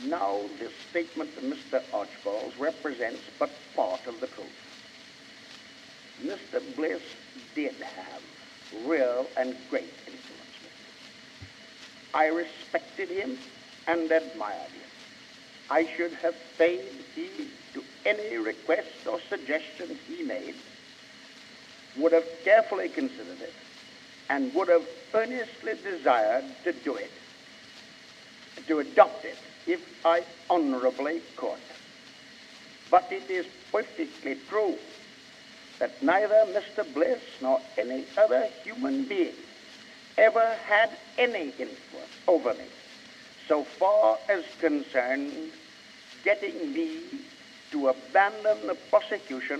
Now, this statement of Mr. Archibald's represents but part of the truth. Mr. Bliss did have real and great influence with me. I respected him and admired him. I should have paid heed to any request or suggestions he made, would have carefully considered it, and would have earnestly desired to do it, to adopt it, if I honorably could. But it is perfectly true that neither Mr. Bliss nor any other human being ever had any influence over me, so far as concerned getting me to abandon the prosecution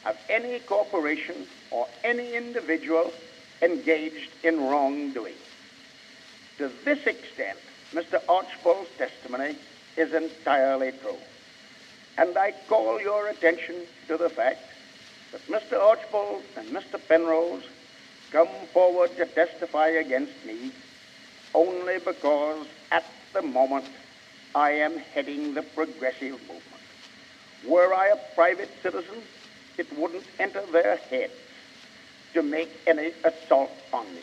of any corporation or any individual engaged in wrongdoing. To this extent, Mr. Archibald's testimony is entirely true. And I call your attention to the fact that Mr. Archibald and Mr. Penrose come forward to testify against me only because at the moment I am heading the progressive movement. Were I a private citizen, it wouldn't enter their heads to make any assault on me.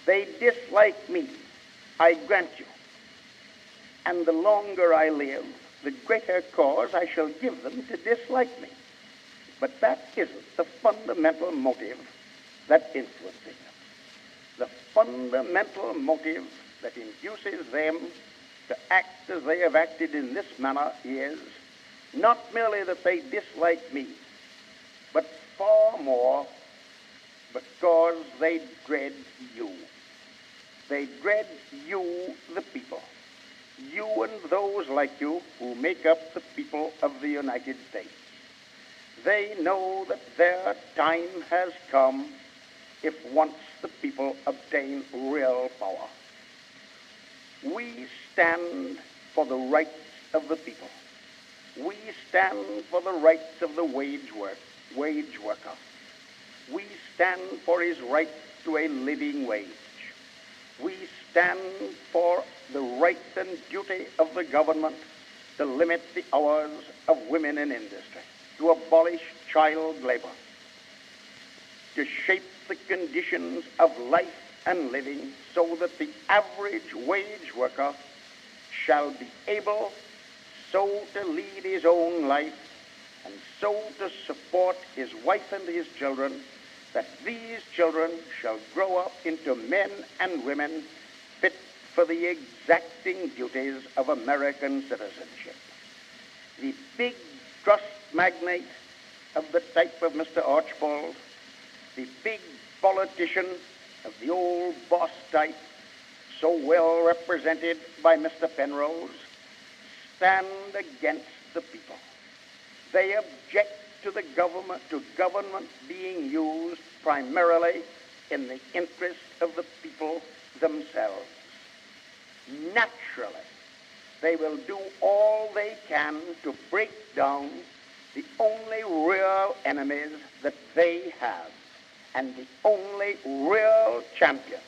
They dislike me, I grant you. And the longer I live, the greater cause I shall give them to dislike me. But that isn't the fundamental motive that influences them. The fundamental motive that induces them to act as they have acted in this manner is not merely that they dislike me, but far more because they dread you. They dread you, the people. You and those like you who make up the people of the United States. They know that their time has come if once the people obtain real power. We stand for the rights of the people. We stand for the rights of the wage worker. We stand for his right to a living wage. We stand for the right and duty of the government to limit the hours of women in industry, to abolish child labor, to shape the conditions of life and living so that the average wage worker shall be able so to lead his own life and so to support his wife and his children that these children shall grow up into men and women fit for the exacting duties of American citizenship. The big trust magnate of the type of Mr. Archibald, the big politician of the old boss type, so well represented by Mr. Penrose, stand against the people. They object to the government being used primarily in the interest of the people themselves. Naturally, they will do all they can to break down the only real enemies that they have and the only real champion